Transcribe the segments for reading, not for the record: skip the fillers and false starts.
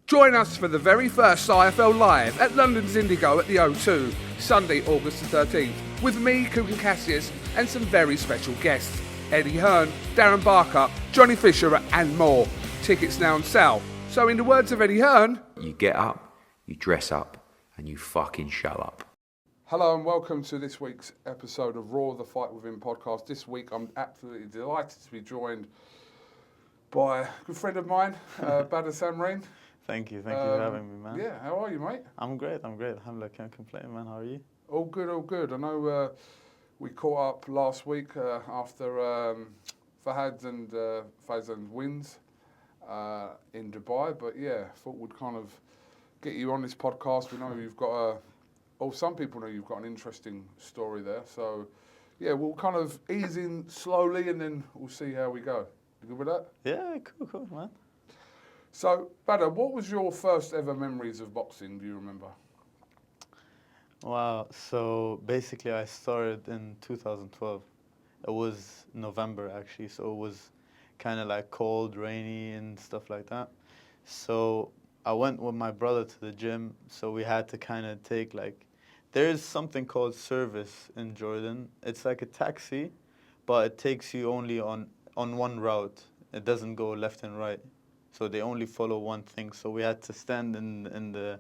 Join us for the very first IFL Live at London's Indigo at the O2, Sunday, August the 13th, with me, Kugan Cassius, and some very special guests. Eddie Hearn, Darren Barker, Johnny Fisher and more. Tickets now on sale. So in the words of Eddie Hearn... You get up, you dress up, and you fucking show up. Hello and welcome to this week's episode of Raw, the Fight Within podcast. This week I'm absolutely delighted to be joined by a good friend of mine, Badr Samreen. Thank you for having me, man. Yeah, how are you, mate? I'm great. Alhamdulillah, can't complain, man. How are you? All good. I know we caught up last week after Fahad's and Faizan's wins in Dubai, but yeah, thought we'd kind of get you on this podcast. We know you've got some people know you've got an interesting story there, so yeah, we'll kind of ease in slowly and then we'll see how we go. You good with that? Yeah, cool, man. So, Badr, what was your first ever memories of boxing, do you remember? Wow, so basically I started in 2012. It was November, actually, so it was kind of like cold, rainy and stuff like that. So I went with my brother to the gym, so we had to kind of take there's something called service in Jordan. It's like a taxi, but it takes you only on one route. It doesn't go left and right. So they only follow one thing. So we had to stand in the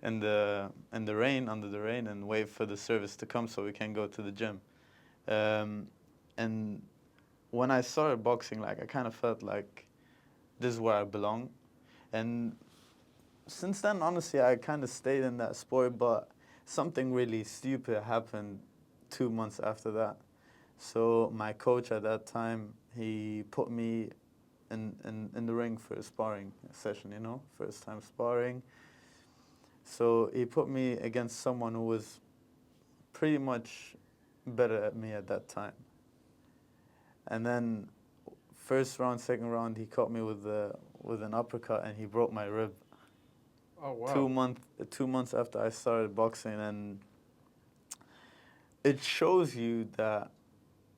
in the rain, under the rain, and wait for the service to come so we can go to the gym. And when I started boxing, I kind of felt like this is where I belong. And since then, honestly, I kind of stayed in that sport, but something really stupid happened 2 months after that. So my coach at that time, he put me in the ring for a sparring session, first time sparring. So he put me against someone who was pretty much better at me at that time. And then first round, second round, he caught me with an uppercut and he broke my rib. Oh, wow. 2 months after I started boxing, and it shows you that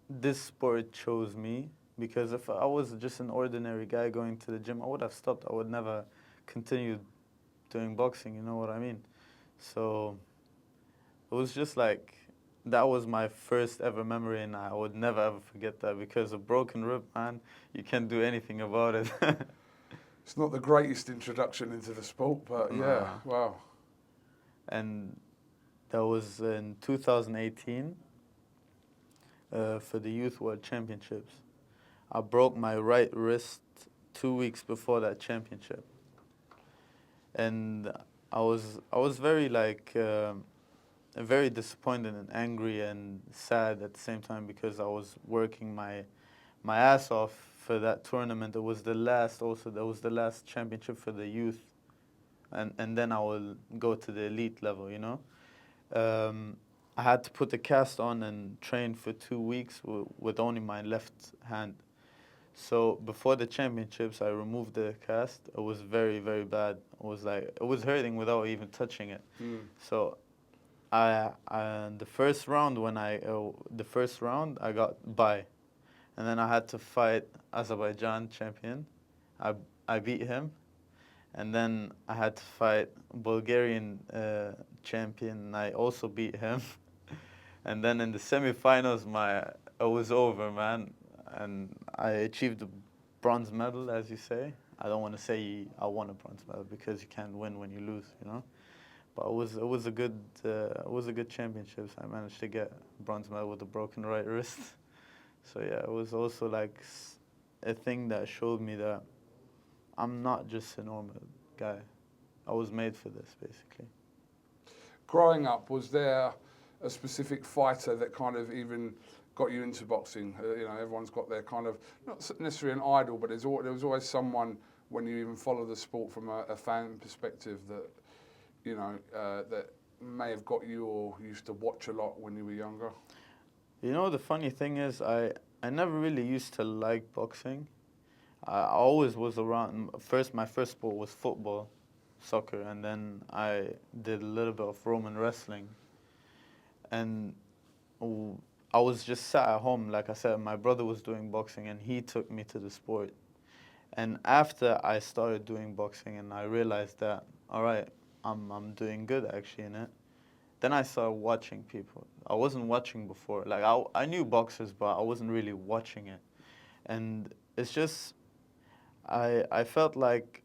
this sport chose me, because if I was just an ordinary guy going to the gym, I would have stopped. I would never continue doing boxing, you know what I mean? So it was just that was my first ever memory, and I would never ever forget that, because a broken rib, man, you can't do anything about it. It's not the greatest introduction into the sport, but yeah, wow. And that was in 2018 for the Youth World Championships. I broke my right wrist 2 weeks before that championship. And I was very very disappointed and angry and sad at the same time, because I was working my ass off for that tournament. That was the last championship for the youth, and then I will go to the elite level, I had to put the cast on and train for 2 weeks with only my left hand. So before the championships, I removed the cast. It was very, very bad. It was hurting without even touching it. So the first round I got bye. And then I had to fight Azerbaijan champion. I beat him. And then I had to fight Bulgarian champion, and I also beat him. And then in the semifinals, it was over, man. And I achieved the bronze medal, as you say. I don't want to say I won a bronze medal, because you can't win when you lose, But it was a good championships. I managed to get a bronze medal with a broken right wrist. So yeah, it was also a thing that showed me that I'm not just a normal guy. I was made for this, basically. Growing up, was there a specific fighter that kind of even got you into boxing? Everyone's got their kind of, not necessarily an idol, but there was always someone, when you even follow the sport from a fan perspective, that, that may have got you or used to watch a lot when you were younger. The funny thing is, I never really used to like boxing. I always was around. My first sport was football, soccer, and then I did a little bit of Roman wrestling. And I was just sat at home, like I said, my brother was doing boxing and he took me to the sport. And after I started doing boxing and I realized that, all right, I'm doing good actually in it, then I started watching people. I wasn't watching before. Like I knew boxers, but I wasn't really watching it. And it's just I felt like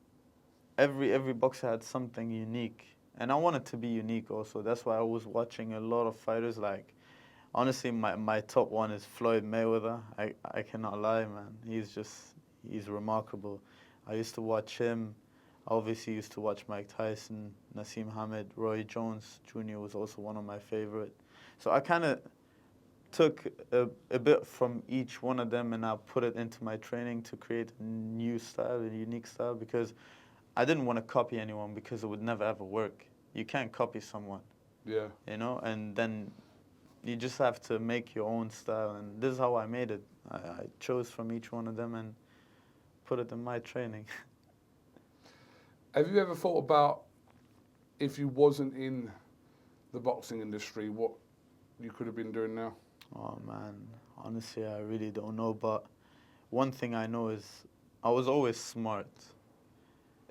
every boxer had something unique, and I wanted to be unique also. That's why I was watching a lot of fighters. Like honestly, my top one is Floyd Mayweather. I cannot lie, man. He's remarkable. I used to watch him. I obviously used to watch Mike Tyson, Nassim Hamed, Roy Jones Jr. was also one of my favorite. So I kind of took a bit from each one of them and I put it into my training to create a new style, a unique style, because I didn't want to copy anyone because it would never ever work. You can't copy someone, Yeah. and then you just have to make your own style. And this is how I made it. I chose from each one of them and put it in my training. Have you ever thought about if you wasn't in the boxing industry, what you could have been doing now? Oh man, honestly, I really don't know. But one thing I know is I was always smart.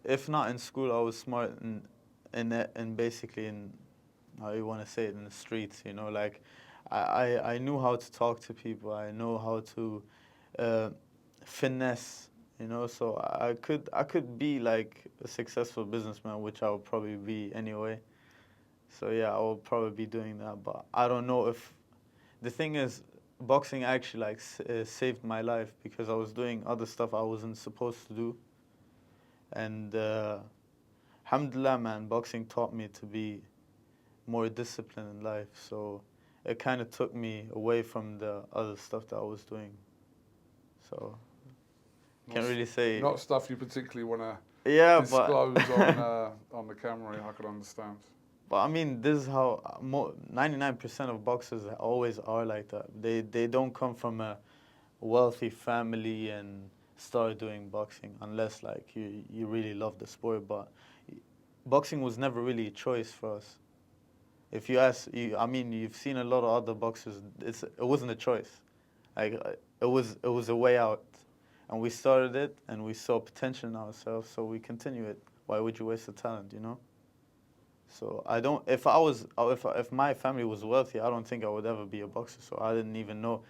If not in school, I was smart in basically in how you want to say it in the streets. Like I knew how to talk to people. I know how to uh, finesse. So I could be like a successful businessman, which I would probably be anyway. So yeah, I will probably be doing that. But I don't know if the thing is, boxing actually like saved my life because I was doing other stuff I wasn't supposed to do, and alhamdulillah, man, boxing taught me to be more disciplined in life. So it kind of took me away from the other stuff that I was doing. So can't really say. Not stuff you particularly want to Yeah, but disclose on the camera. I could understand. but I mean, this is how 99% of boxers always are like that. They don't come from a wealthy family and start doing boxing unless like you really love the sport. But boxing was never really a choice for us. If you ask, I mean, you've seen a lot of other boxers. It wasn't a choice. Like it was a way out, and we started it, and we saw potential in ourselves, so we continue it. Why would you waste the talent? So I don't. If my family was wealthy, I don't think I would ever be a boxer. So I didn't even know.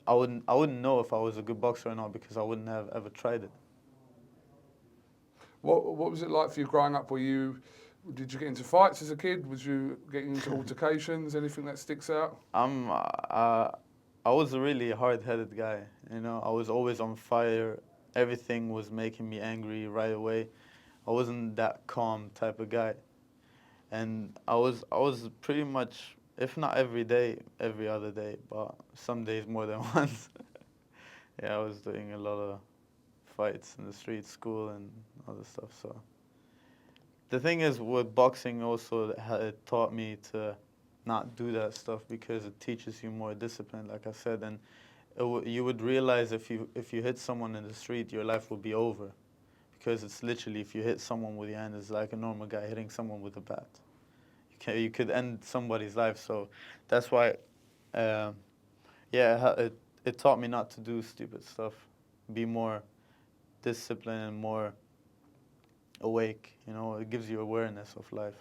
I wouldn't know if I was a good boxer or not because I wouldn't have ever tried it. What was it like for you growing up? Did you get into fights as a kid? Was you getting into altercations? Anything that sticks out? I was a really hard-headed guy. I was always on fire. Everything was making me angry right away. I wasn't that calm type of guy, and I was pretty much, if not every day, every other day, but some days more than once. Yeah, I was doing a lot of fights in the street, school, and other stuff. So the thing is, with boxing also, it taught me to not do that stuff because it teaches you more discipline, like I said, and you would realize if you hit someone in the street, your life will be over, because it's literally if you hit someone with your hand, it's like a normal guy hitting someone with a bat. You could end somebody's life. So that's why, um, yeah, it taught me not to do stupid stuff, be more disciplined and more awake. It gives you awareness of life.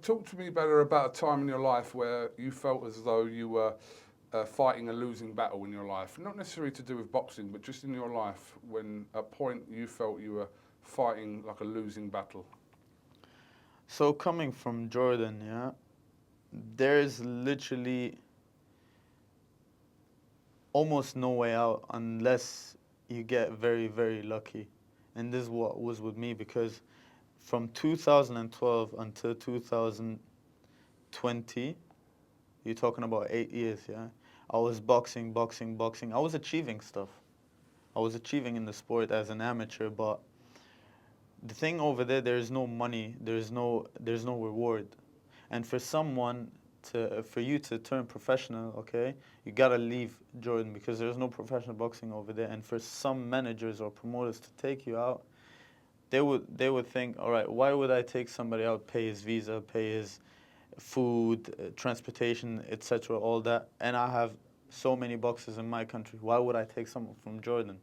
Talk to me better about a time in your life where you felt as though you were fighting a losing battle in your life. Not necessarily to do with boxing, but just in your life, when at a point you felt you were fighting like a losing battle. So coming from Jordan, yeah, there's literally almost no way out unless you get very, very lucky. And this is what was with me because from 2012 until 2020, you're talking about 8 years, yeah? I was boxing, boxing, boxing. I was achieving stuff. I was achieving in the sport as an amateur, but the thing over there's no money, there's no reward. And for you to turn professional, okay, you gotta leave Jordan because there's no professional boxing over there. And for some managers or promoters to take you out, they would think, all right, why would I take somebody out, pay his visa, pay his food, transportation, etc., all that, and I have so many boxers in my country. Why would I take someone from Jordan?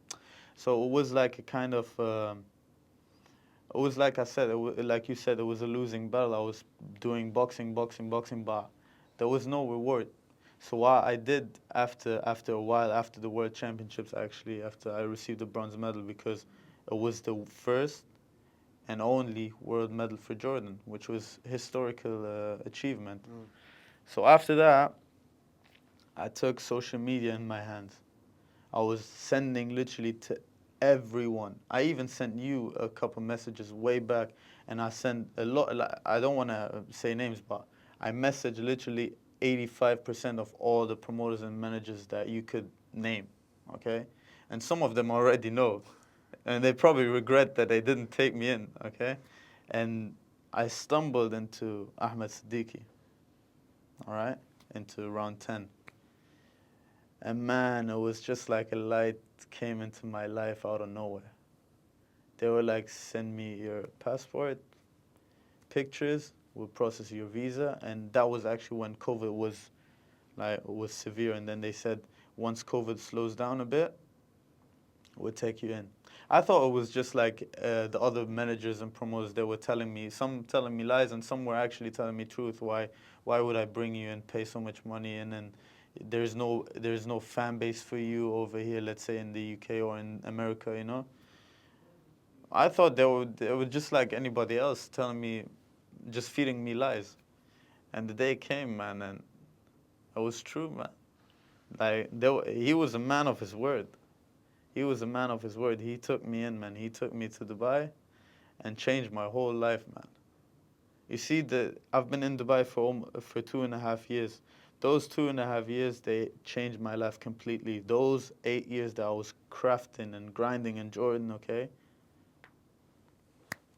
So it was like a kind of, it was like I said, like you said, it was a losing battle. I was doing boxing, but there was no reward. So what I did after a while, after the World Championships, actually, after I received the bronze medal, because it was the first and only world medal for Jordan, which was historical achievement. So after that, I took social media in my hands. I was sending literally to everyone. I even sent you a couple messages way back, and I sent a lot. Like, I don't want to say names, but I messaged literally 85% of all the promoters and managers that you could name, okay? And some of them already know, and they probably regret that they didn't take me in, okay? And I stumbled into Ahmed Siddiqui, all right, into round 10. And man, it was just like a light came into my life out of nowhere. They were like, send me your passport, pictures, we'll process your visa. And that was actually when COVID was severe. And then they said, once COVID slows down a bit, we'll take you in. I thought it was just like the other managers and promoters, they were telling me, some telling me lies and some were actually telling me truth. Why would I bring you and pay so much money in, and there's no fan base for you over here, let's say in the UK or in America, you know? I thought they were just like anybody else, telling me, just feeding me lies. And the day came, man, and it was true, man. Like he was a man of his word. He was a man of his word. He took me in, man. He took me to Dubai and changed my whole life, man. You see, I've been in Dubai for 2.5 years. Those 2.5 years, they changed my life completely. Those 8 years that I was crafting and grinding in Jordan, okay,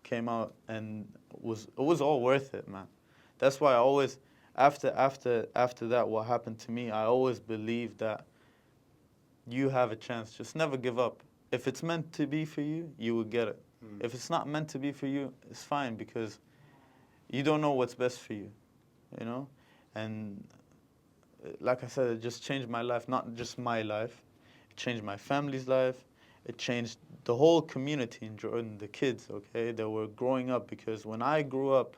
came out and it was all worth it, man. That's why I always, after that, what happened to me, I always believed that you have a chance. Just never give up. If it's meant to be for you, you will get it. If it's not meant to be for you, it's fine, because you don't know what's best for you, you know? And like I said, it just changed my life, not just my life. It changed my family's life. It changed the whole community in Jordan, the kids, okay? They were growing up, because when I grew up,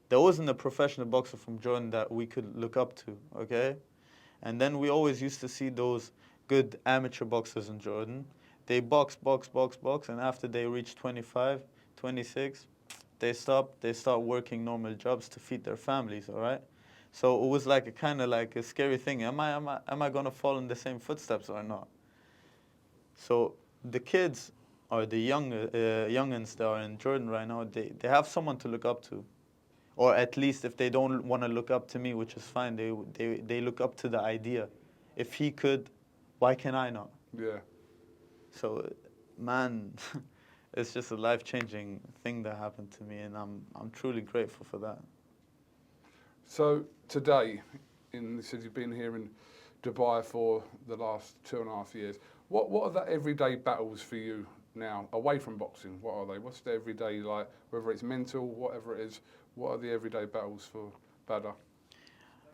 there wasn't a professional boxer from Jordan that we could look up to, okay? And then we always used to see those good amateur boxers in Jordan. They box, and after they reach 25, 26, they start working normal jobs to feed their families, all right? So it was like a kind of like a scary thing. Am I going to fall in the same footsteps or not? So the kids or the youngins that are in Jordan right now, they have someone to look up to. Or at least if they don't want to look up to me, which is fine, they look up to the idea. If he could, why can I not? Yeah. So, man, it's just a life-changing thing that happened to me, and I'm truly grateful for that. So today, you said you've been here in Dubai for the last 2.5 years. What are the everyday battles for you now, away from boxing? What are they? What's the everyday, like, whether it's mental, whatever it is, what are the everyday battles for Badr?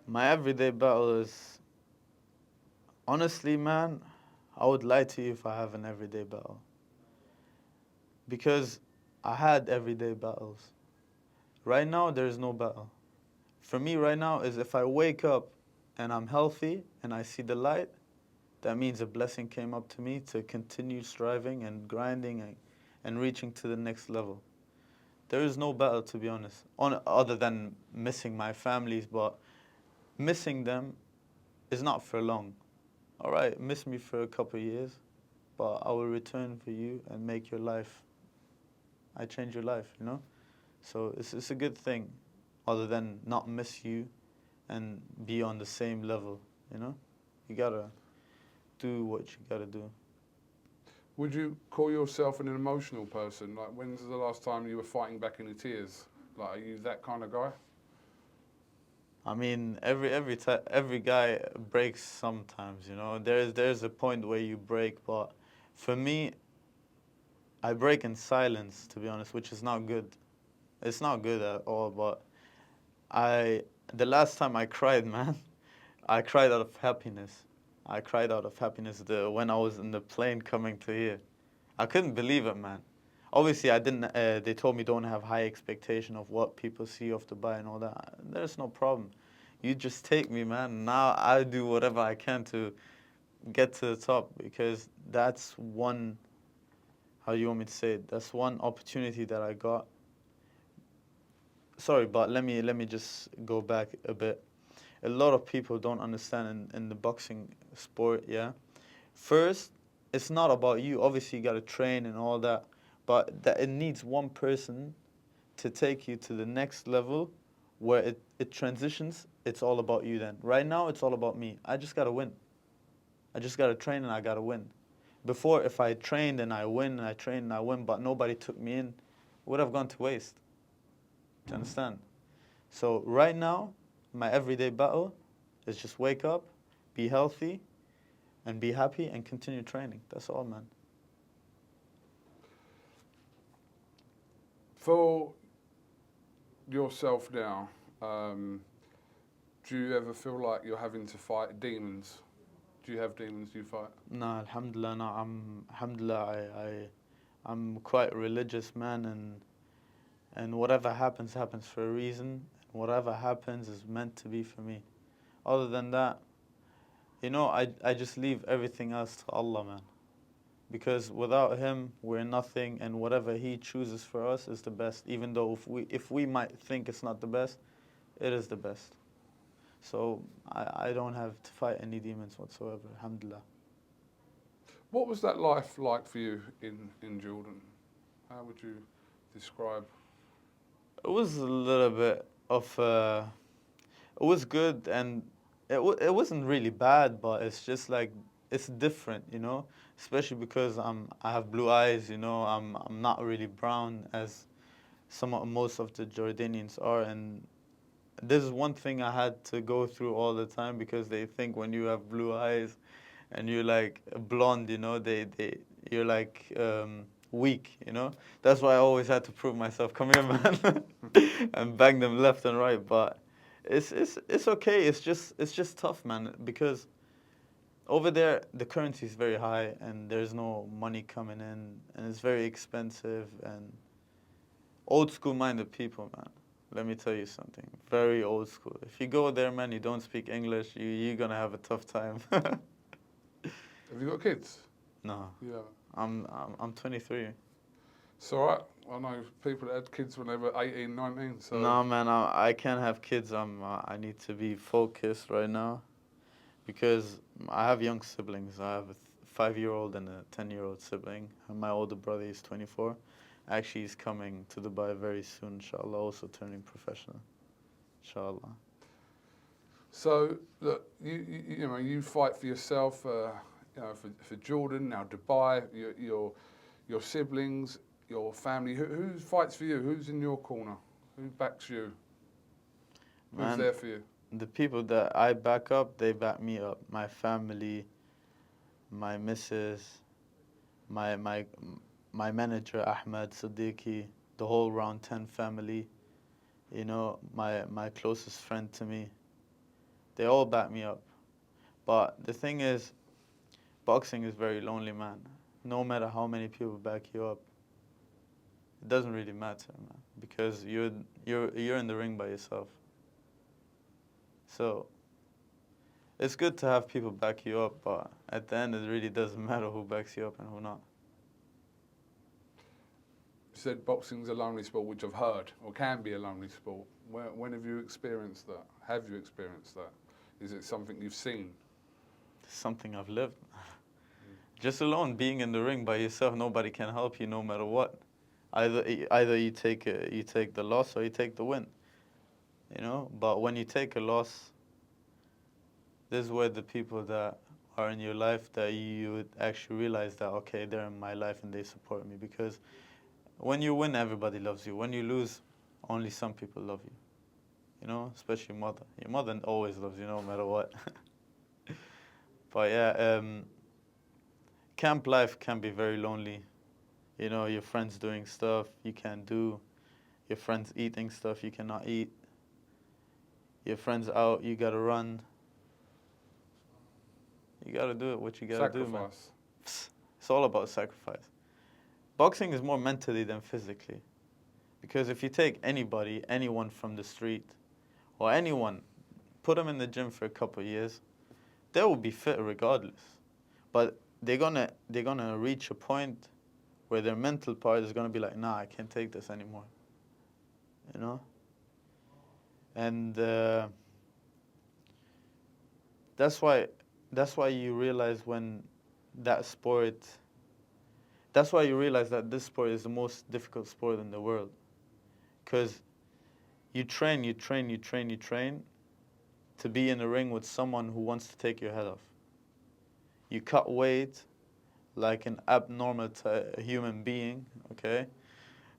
My everyday battle is, honestly, man, I would lie to you if I have an everyday battle. Because I had everyday battles. Right now, there is no battle. For me right now is if I wake up and I'm healthy and I see the light, that means a blessing came up to me to continue striving and grinding and reaching to the next level. There is no battle, to be honest, other than missing my families, but missing them is not for long. All right, miss me for a couple of years, but I will return for you and make your life, I change your life, you know? So it's a good thing, other than not miss you and be on the same level, you know? You gotta do what you gotta do. Would you call yourself an emotional person? Like, when's the last time you were fighting back any tears? Like, are you that kind of guy? I mean, every guy breaks sometimes, you know? There's a point where you break, but for me, I break in silence, to be honest, which is not good. It's not good at all, but the last time I cried, man, I cried out of happiness. I cried out of happiness when I was in the plane coming to here. I couldn't believe it, man. Obviously, I didn't. They told me don't have high expectation of what people see off Dubai and all that. There's no problem. You just take me, man. Now I do whatever I can to get to the top because that's one. How do you want me to say it? That's one opportunity that I got. Sorry, but let me just go back a bit. A lot of people don't understand in the boxing sport. Yeah, first, it's not about you. Obviously, you got to train and all that, but that it needs one person to take you to the next level where it transitions. It's all about you then. Right now, it's all about me. I just got to win. I just got to train and I got to win. Before, if I trained and I win and I trained and I win, but nobody took me in, it would have gone to waste. Do you understand? So right now, my everyday battle is just wake up, be healthy, and be happy and continue training. That's all, man. For yourself now, do you ever feel like you're having to fight demons? Do you have demons you fight? No, alhamdulillah, no, I'm quite a religious man, and whatever happens, happens for a reason. Whatever happens is meant to be for me. Other than that, I just leave everything else to Allah, man. Because without Him, we're nothing, and whatever He chooses for us is the best. Even though if we might think it's not the best, it is the best. So I don't have to fight any demons whatsoever, alhamdulillah. What was that life like for you in Jordan? How would you describe? It was a little bit of, it was good and it wasn't really bad, but it's just like, it's different, especially because I have blue eyes, I'm not really brown as most of the Jordanians are, and this is one thing I had to go through all the time because they think when you have blue eyes and you're like blonde, you're like weak, That's why I always had to prove myself. Come here, man, and bang them left and right. But it's okay. It's just tough, man, because over there the currency is very high and there's no money coming in and it's very expensive and old school minded people, man. Let me tell you something. Very old school. If you go there, man, you don't speak English, you're gonna have a tough time. Have you got kids? No. Yeah. I'm 23. It's all right. I know people that had kids when they were 18, 19. So No, man, I can't have kids. I need to be focused right now because I have young siblings. I have a 5-year-old and a 10-year-old sibling. And my older brother is 24. Actually, he's coming to Dubai very soon, inshallah, also turning professional, inshallah. So look, you fight for yourself, for Jordan, now Dubai, your siblings, your family. Who fights for you? Who's in your corner? Who backs you? Who's there for you? The people that I back up, they back me up. My family, my missus, my manager Ahmed Siddiqui, the whole Round 10 family, my closest friend to me. They all back me up. But the thing is, boxing is very lonely, man. No matter how many people back you up, it doesn't really matter, man, because you're in the ring by yourself. So it's good to have people back you up, but at the end, it really doesn't matter who backs you up and who not. You said boxing's a lonely sport, which I've heard, or can be a lonely sport. When have you experienced that? Have you experienced that? Is it something you've seen? It's something I've lived. Just alone, being in the ring by yourself, nobody can help you no matter what. Either you take the loss or you take the win. But when you take a loss, this is where the people that are in your life that you would actually realize that, okay, they're in my life and they support me. Because when you win, everybody loves you. When you lose, only some people love you. Especially your mother. Your mother always loves you no matter what. But yeah, camp life can be very lonely. Your friends doing stuff you can't do. Your friends eating stuff you cannot eat. Your friends out, you gotta run. You gotta do it. What you gotta do, man. Sacrifice. It's all about sacrifice. Boxing is more mentally than physically, because if you take anybody, anyone from the street, or anyone, put them in the gym for a couple of years, they will be fit regardless. But they're gonna reach a point where their mental part is gonna be like, nah, I can't take this anymore. You know? And that's why you realize when that sport. That's why you realize that this sport is the most difficult sport in the world, because you train, you train, you train, you train to be in the ring with someone who wants to take your head off. You cut weight like an abnormal human being, okay?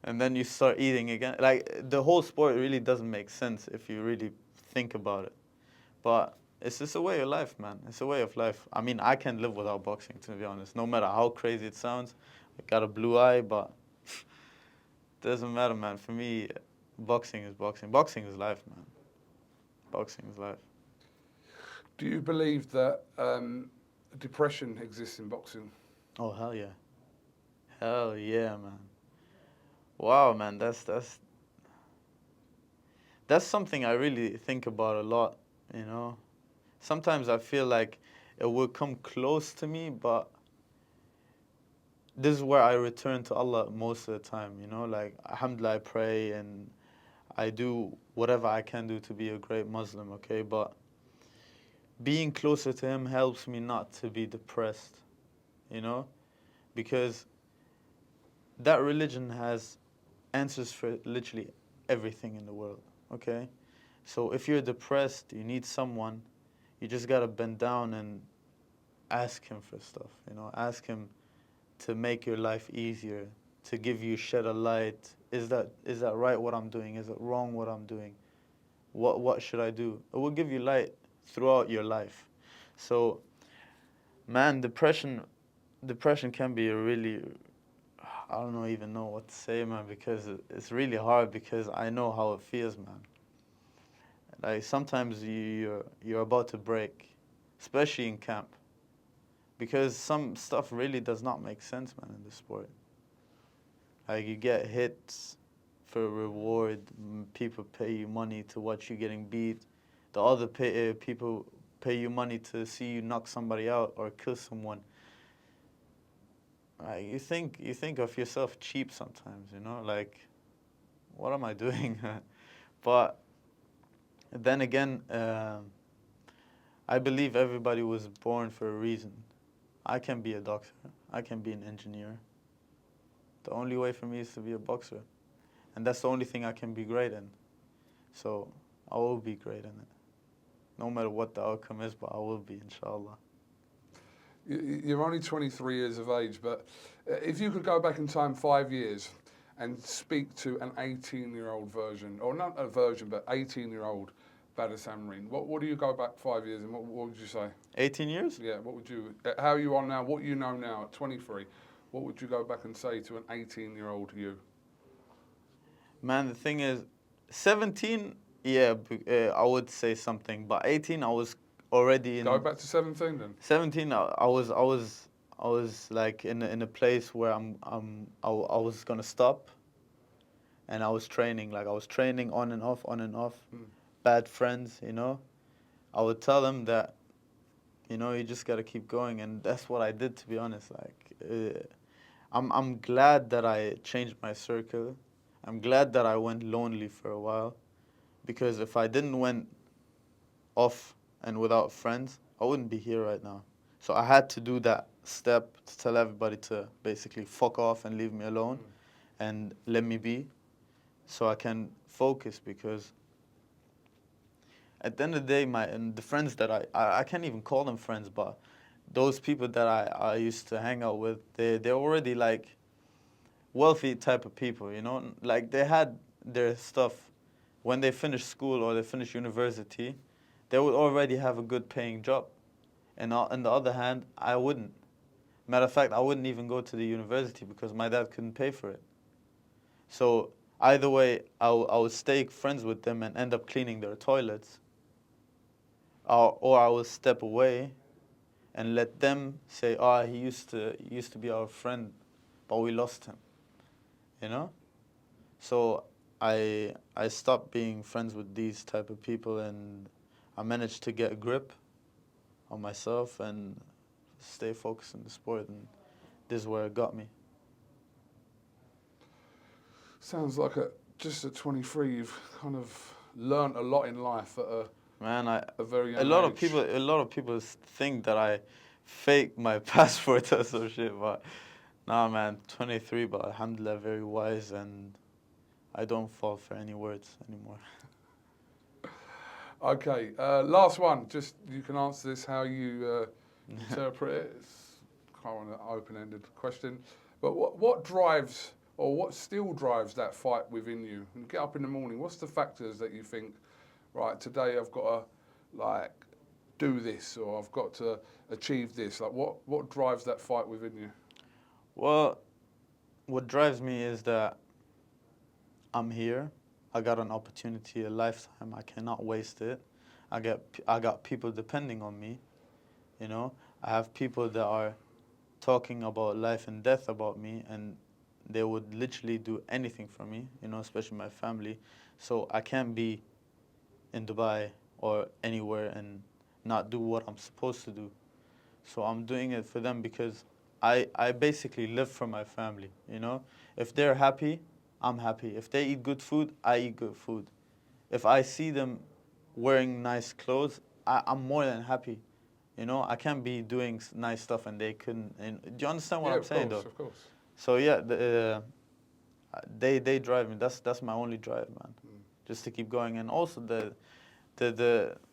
And then you start eating again. Like, the whole sport really doesn't make sense if you really think about it. But it's just a way of life, man. It's a way of life. I mean, I can't live without boxing, to be honest. No matter how crazy it sounds. I got a blue eye, but doesn't matter, man. For me, boxing is boxing. Boxing is life, man. Boxing is life. Do you believe that depression exists in boxing? Oh, hell yeah. Hell yeah, man. Wow, man, that's something I really think about a lot, you know. Sometimes I feel like it will come close to me, but this is where I return to Allah most of the time, you know. Like, alhamdulillah, I pray and I do whatever I can do to be a great Muslim, okay? But being closer to Him helps me not to be depressed, you know? Because that religion has answers for literally everything in the world, okay? So if you're depressed, you need someone, you just gotta bend down and ask Him for stuff, you know? Ask Him to make your life easier, to give you shed a light. Is that right what I'm doing? Is it wrong what I'm doing? What should I do? It will give you light throughout your life. So, man, depression can be a really, I don't know even know what to say, man, because it's really hard, because I know how it feels, man. Like, sometimes you're about to break, especially in camp, because some stuff really does not make sense, man, in this sport. Like, you get hits for a reward. People pay you money to watch you getting beat. The other people pay you money to see you knock somebody out or kill someone. Like, you think of yourself cheap sometimes, you know? Like, what am I doing? But then again, I believe everybody was born for a reason. I can be a doctor. I can be an engineer. The only way for me is to be a boxer. And that's the only thing I can be great in. So I will be great in it. No matter what the outcome is, but I will be, inshallah. You're only 23 years of age, but if you could go back in time 5 years and speak to an 18-year-old version, or not a version, but 18-year-old Badr Samreen, what do you go back 5 years and what would you say? 18 years? Yeah, what would you, how you are now, what you know now at 23, what would you go back and say to an 18-year-old you? Man, the thing is, 17, yeah, I would say something, but 18, I was already in. Go back to 17 then. 17, I was like in a place where I was gonna stop, and I was training. Like, I was training on and off, on and off. Bad friends, you know. I would tell them that, you know, you just gotta keep going, and that's what I did, to be honest. Like, I'm glad that I changed my circle. I'm glad that I went lonely for a while, because if I didn't went off and without friends, I wouldn't be here right now. So I had to do that step to tell everybody to basically fuck off and leave me alone and let me be, so I can focus, because at the end of the day, the friends that I can't even call them friends, but those people that I used to hang out with, they're already like wealthy type of people, you know? Like, they had their stuff when they finished school or they finished university, they would already have a good paying job. And on the other hand, I wouldn't. Matter of fact, I wouldn't even go to the university because my dad couldn't pay for it. So either way, I would stay friends with them and end up cleaning their toilets. Or I would step away and let them say, "Oh, he used to be our friend, but we lost him." You know? So I stopped being friends with these type of people, and I managed to get a grip on myself and stay focused in the sport, and this is where it got me. Sounds like just at 23, you've kind of learnt a lot in life at a very young a lot age. a lot of people think that I fake my passport or some shit, but nah, man, 23, but alhamdulillah, very wise, and I don't fall for any words anymore. Okay, last one. Just you can answer this how you interpret it. It's kind of an open-ended question. But what drives or what still drives that fight within you? When you get up in the morning, what's the factors that you think, right, today I've got to do this, or I've got to achieve this? Like what drives that fight within you? Well, what drives me is that I'm here. I got an opportunity, a lifetime. I cannot waste it. I got people depending on me. You know, I have people that are talking about life and death about me, and they would literally do anything for me. You know, especially my family. So I can't be in Dubai or anywhere and not do what I'm supposed to do. So I'm doing it for them because I basically live for my family. You know, if they're happy, I'm happy. If they eat good food, I eat good food. If I see them wearing nice clothes, I'm more than happy. You know, I can't be doing nice stuff and they couldn't. And do you understand what I'm saying, though? Of course. So yeah, they drive me. That's my only drive, man. Just to keep going. And also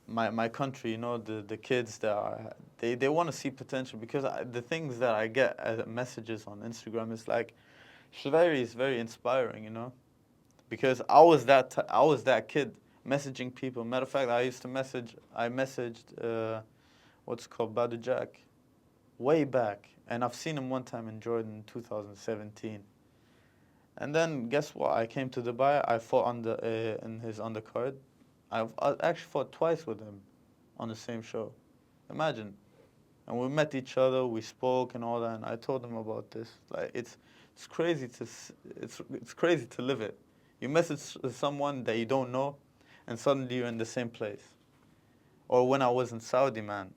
my country, you know, the kids that are, they want to see potential, because the things that I get as messages on Instagram is like, Shveri is very inspiring, you know, because I was that kid messaging people. Matter of fact, I messaged what's it called, Badu Jack, way back, and I've seen him one time in Jordan in 2017. And then guess what? I came to Dubai. I fought in his undercard. I actually fought twice with him on the same show. Imagine. And we met each other. We spoke and all that. And I told him about this. Like it's crazy to live it. You message someone that you don't know, and suddenly you're in the same place. Or when I was in Saudi, man,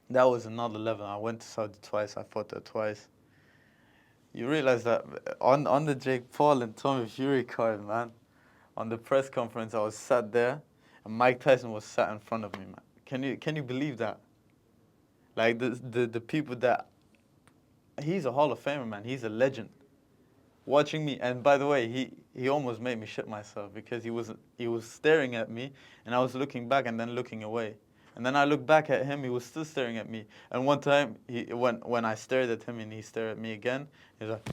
that was another level. I went to Saudi twice. I fought there twice. You realize that on the Jake Paul and Tommy Fury card, man, on the press conference, I was sat there, and Mike Tyson was sat in front of me, man. Can you believe that? Like the people that, he's a Hall of Famer, man. He's a legend. Watching me, and by the way, he almost made me shit myself, because he was staring at me, and I was looking back and then looking away. And then I looked back at him, he was still staring at me. And one time, when I stared at him and he stared at me again, he was like,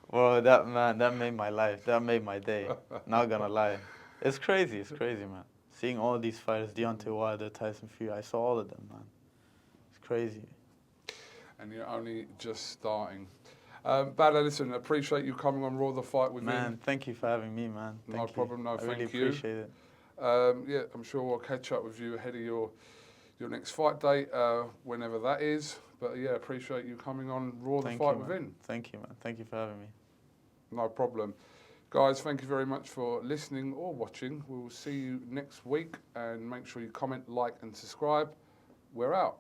whoa, that made my life. That made my day. Not gonna lie. It's crazy, man. Seeing all these fighters, Deontay Wilder, Tyson Fury, I saw all of them, man. It's crazy. And you're only just starting. Bada, listen, appreciate you coming on Raw the Fight with me. Man, thank you for having me, man. No problem, no, thank you. I really appreciate it. Yeah, I'm sure we'll catch up with you ahead of your next fight date, whenever that is. But yeah, appreciate you coming on Raw the Fight Within. Thank you, man. Thank you for having me. No problem. Guys, thank you very much for listening or watching. We'll see you next week, and make sure you comment, like and subscribe. We're out.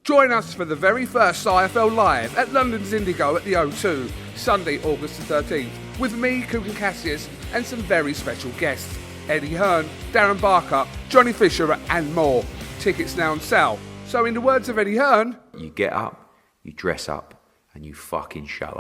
Join us for the very first IFL Live at London's Indigo at the O2, Sunday, August the 13th, with me, Kugan Cassius, and some very special guests. Eddie Hearn, Darren Barker, Johnny Fisher and more. Tickets now on sale. So in the words of Eddie Hearn, You get up, you dress up, and you fucking show up.